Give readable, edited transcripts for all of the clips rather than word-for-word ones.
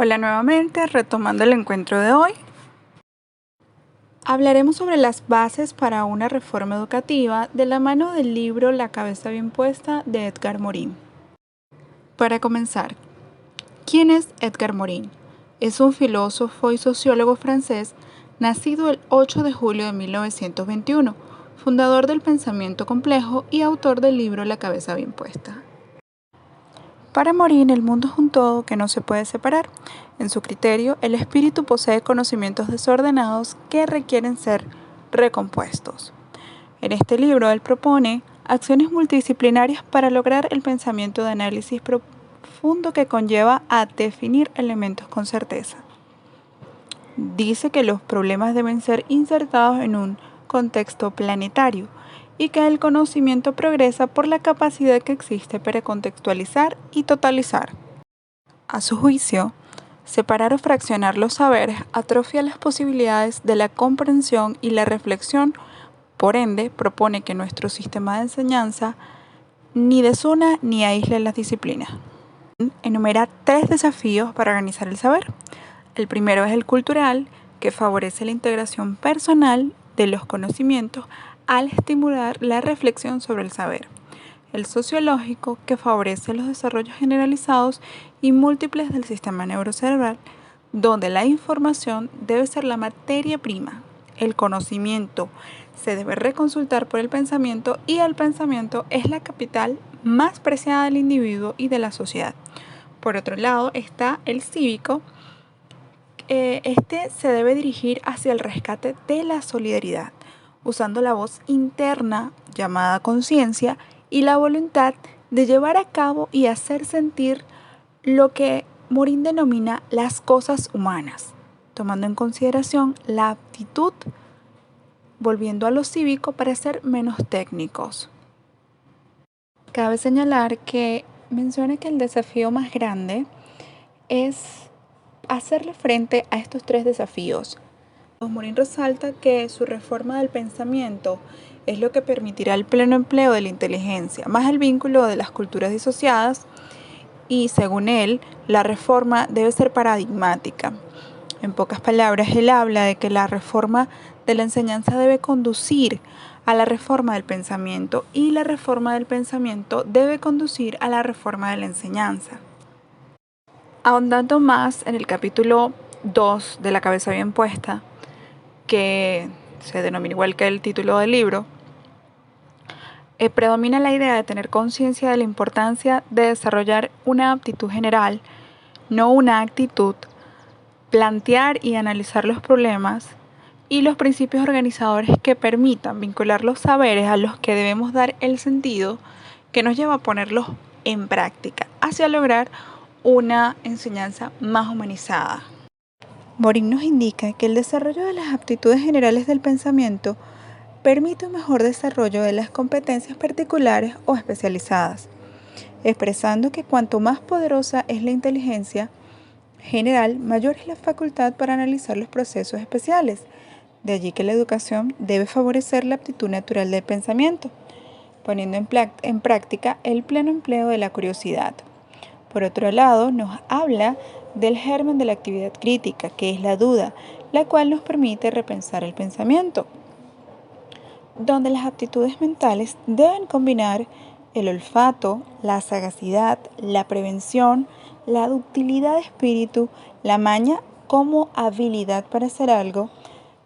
Hola nuevamente, retomando el encuentro de hoy. Hablaremos sobre las bases para una reforma educativa de la mano del libro La cabeza bien puesta de Edgar Morin. Para comenzar, ¿quién es Edgar Morin? Es un filósofo y sociólogo francés nacido el 8 de julio de 1921, fundador del pensamiento complejo y autor del libro La cabeza bien puesta. Para Morin, el mundo es un todo que no se puede separar. En su criterio, el espíritu posee conocimientos desordenados que requieren ser recompuestos. En este libro, él propone acciones multidisciplinarias para lograr el pensamiento de análisis profundo que conlleva a definir elementos con certeza. Dice que los problemas deben ser insertados en un contexto planetario y que el conocimiento progresa por la capacidad que existe para contextualizar y totalizar. A su juicio, separar o fraccionar los saberes atrofia las posibilidades de la comprensión y la reflexión. Por ende, propone que nuestro sistema de enseñanza ni desuna ni aísle las disciplinas. Enumera 3 desafíos para organizar el saber. El primero es el cultural, que favorece la integración personal de los conocimientos al estimular la reflexión sobre el saber. El sociológico, que favorece los desarrollos generalizados y múltiples del sistema neurocerebral, donde la información debe ser la materia prima. El conocimiento se debe reconsultar por el pensamiento y el pensamiento es la capital más preciada del individuo y de la sociedad. Por otro lado está el cívico. Este se debe dirigir hacia el rescate de la solidaridad, usando la voz interna llamada conciencia y la voluntad de llevar a cabo y hacer sentir lo que Morin denomina las cosas humanas, tomando en consideración la aptitud, volviendo a lo cívico para ser menos técnicos. Cabe señalar que menciona que el desafío más grande es hacerle frente a estos 3 desafíos. Morin resalta que su reforma del pensamiento es lo que permitirá el pleno empleo de la inteligencia, más el vínculo de las culturas disociadas, y según él, la reforma debe ser paradigmática. En pocas palabras, él habla de que la reforma de la enseñanza debe conducir a la reforma del pensamiento y la reforma del pensamiento debe conducir a la reforma de la enseñanza. Ahondando más en el capítulo 2 de La cabeza bien puesta, que se denomina igual que el título del libro, predomina la idea de tener conciencia de la importancia de desarrollar una aptitud general, no una actitud, plantear y analizar los problemas y los principios organizadores que permitan vincular los saberes a los que debemos dar el sentido que nos lleva a ponerlos en práctica hacia lograr una enseñanza más humanizada. Morin nos indica que el desarrollo de las aptitudes generales del pensamiento permite un mejor desarrollo de las competencias particulares o especializadas, expresando que cuanto más poderosa es la inteligencia general, mayor es la facultad para analizar los procesos especiales. De allí que la educación debe favorecer la aptitud natural del pensamiento, poniendo en práctica el pleno empleo de la curiosidad. Por otro lado, nos habla del germen de la actividad crítica, que es la duda, la cual nos permite repensar el pensamiento, donde las aptitudes mentales deben combinar el olfato, la sagacidad, la prevención, la ductilidad de espíritu, la maña como habilidad para hacer algo,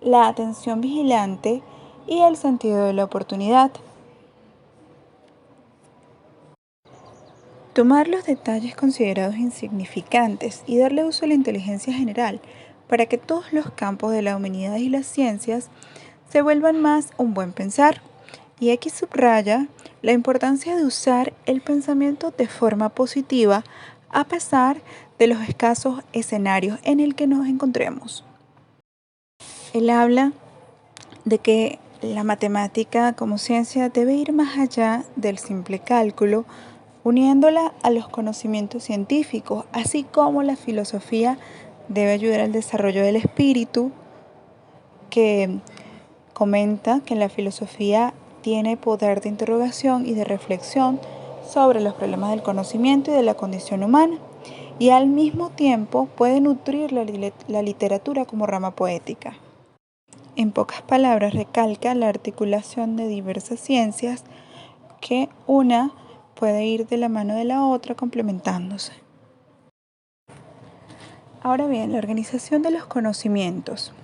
la atención vigilante y el sentido de la oportunidad. Tomar los detalles considerados insignificantes y darle uso a la inteligencia general para que todos los campos de la humanidad y las ciencias se vuelvan más un buen pensar. Y aquí subraya la importancia de usar el pensamiento de forma positiva a pesar de los escasos escenarios en el que nos encontremos. Él habla de que la matemática como ciencia debe ir más allá del simple cálculo, uniéndola a los conocimientos científicos, así como la filosofía debe ayudar al desarrollo del espíritu, que comenta que la filosofía tiene poder de interrogación y de reflexión sobre los problemas del conocimiento y de la condición humana, y al mismo tiempo puede nutrir la literatura como rama poética. En pocas palabras, recalca la articulación de diversas ciencias que una puede ir de la mano de la otra complementándose. Ahora bien, la organización de los conocimientos.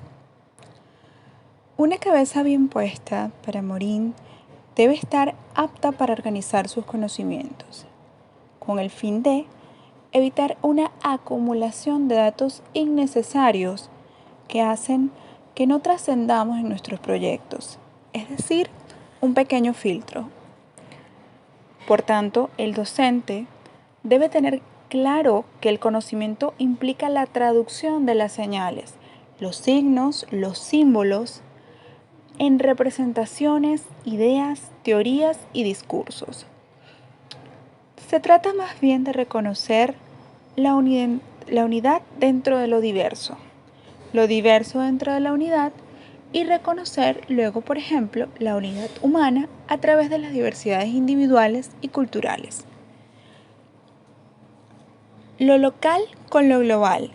Una cabeza bien puesta para Morín debe estar apta para organizar sus conocimientos, con el fin de evitar una acumulación de datos innecesarios que hacen que no trascendamos en nuestros proyectos, es decir, un pequeño filtro. Por tanto, el docente debe tener claro que el conocimiento implica la traducción de las señales, los signos, los símbolos, en representaciones, ideas, teorías y discursos. Se trata más bien de reconocer la unidad dentro de lo diverso dentro de la unidad y reconocer luego, por ejemplo, la unidad humana a través de las diversidades individuales y culturales. Lo local con lo global.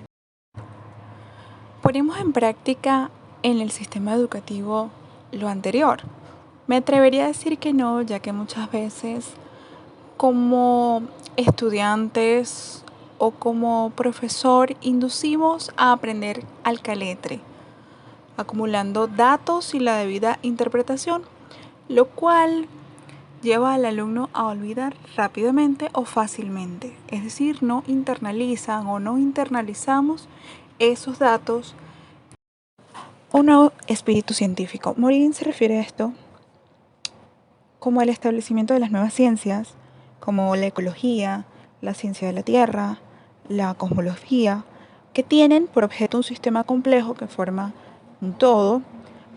Ponemos en práctica en el sistema educativo lo anterior. Me atrevería a decir que no, ya que muchas veces como estudiantes o como profesor inducimos a aprender al caletre, acumulando datos y la debida interpretación, lo cual lleva al alumno a olvidar rápidamente o fácilmente, es decir, no internalizan o no internalizamos esos datos. Un nuevo espíritu científico. Morín se refiere a esto como el establecimiento de las nuevas ciencias, como la ecología, la ciencia de la Tierra, la cosmología, que tienen por objeto un sistema complejo que forma un todo,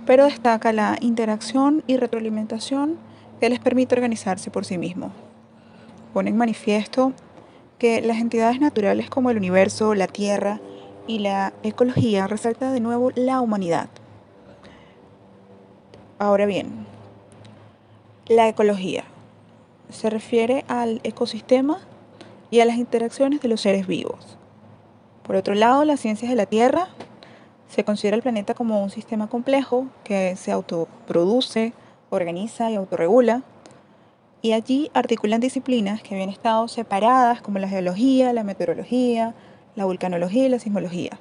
pero destaca la interacción y retroalimentación que les permite organizarse por sí mismos. Pone en manifiesto que las entidades naturales como el universo, la Tierra y la ecología resalta de nuevo la humanidad. Ahora bien, la ecología se refiere al ecosistema y a las interacciones de los seres vivos. Por otro lado, las ciencias de la Tierra se considera el planeta como un sistema complejo que se autoproduce, organiza y autorregula, y allí articulan disciplinas que habían estado separadas como la geología, la meteorología, la vulcanología y la sismología.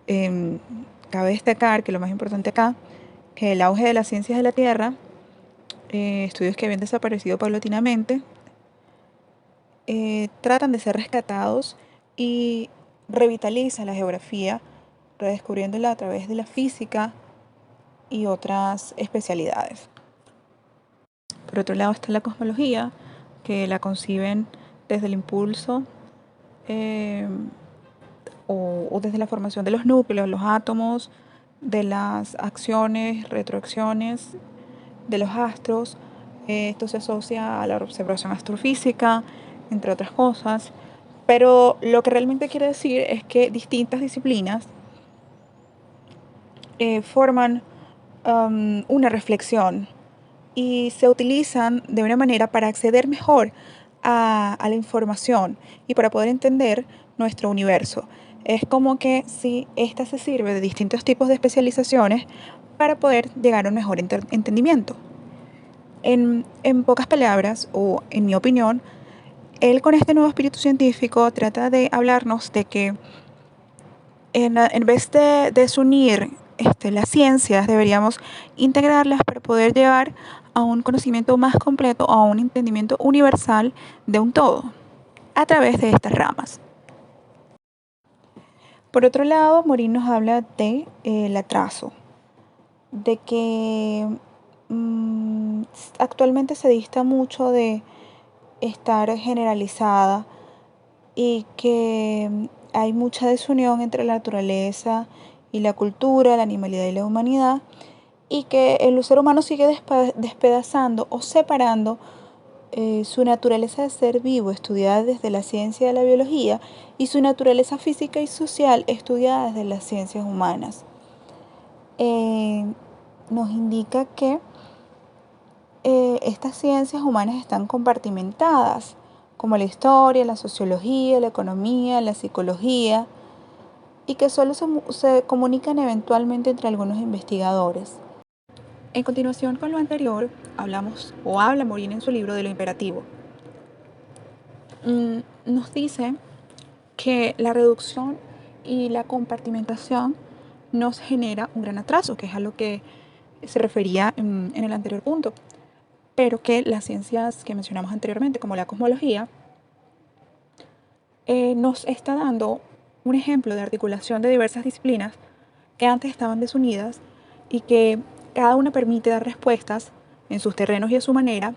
Cabe destacar que lo más importante acá, que el auge de las ciencias de la Tierra, estudios que habían desaparecido paulatinamente, tratan de ser rescatados y revitalizan la geografía, redescubriéndola a través de la física y otras especialidades. Por otro lado está la cosmología, que la conciben desde el impulso o desde la formación de los núcleos, los átomos, de las acciones, retroacciones de los astros. Esto se asocia a la observación astrofísica, entre otras cosas. Pero lo que realmente quiere decir es que distintas disciplinas forman una reflexión y se utilizan de una manera para acceder mejor a la información y para poder entender nuestro universo. Es como que si esta se sirve de distintos tipos de especializaciones para poder llegar a un mejor entendimiento. En pocas palabras, o en mi opinión, él con este nuevo espíritu científico trata de hablarnos de que en vez de desunir las ciencias, deberíamos integrarlas para poder llegar a un conocimiento más completo, a un entendimiento universal de un todo, a través de estas ramas. Por otro lado, Morín nos habla de el atraso, de que actualmente se dista mucho de estar generalizada y que hay mucha desunión entre la naturaleza y la cultura, la animalidad y la humanidad, y que el ser humano sigue despedazando o separando su naturaleza de ser vivo, estudiada desde la ciencia de la biología, y su naturaleza física y social, estudiada desde las ciencias humanas. Nos indica que estas ciencias humanas están compartimentadas como la historia, la sociología, la economía, la psicología, y que solo se comunican eventualmente entre algunos investigadores. En continuación con lo anterior, habla Morin en su libro de lo imperativo. Nos dice que la reducción y la compartimentación nos genera un gran atraso, que es a lo que se refería en el anterior punto, pero que las ciencias que mencionamos anteriormente, como la cosmología, nos está dando un ejemplo de articulación de diversas disciplinas que antes estaban desunidas y que cada una permite dar respuestas en sus terrenos y a su manera,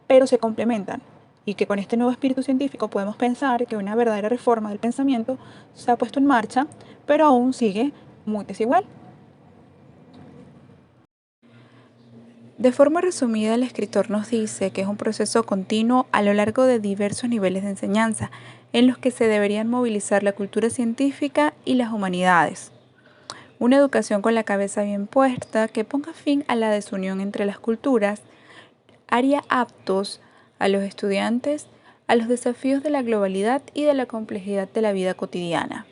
pero se complementan, y que con este nuevo espíritu científico podemos pensar que una verdadera reforma del pensamiento se ha puesto en marcha, pero aún sigue muy desigual. De forma resumida, el escritor nos dice que es un proceso continuo a lo largo de diversos niveles de enseñanza, en los que se deberían movilizar la cultura científica y las humanidades. Una educación con la cabeza bien puesta que ponga fin a la desunión entre las culturas haría aptos a los estudiantes a los desafíos de la globalidad y de la complejidad de la vida cotidiana.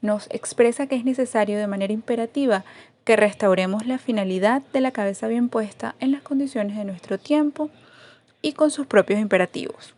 Nos expresa que es necesario de manera imperativa que restauremos la finalidad de la cabeza bien puesta en las condiciones de nuestro tiempo y con sus propios imperativos.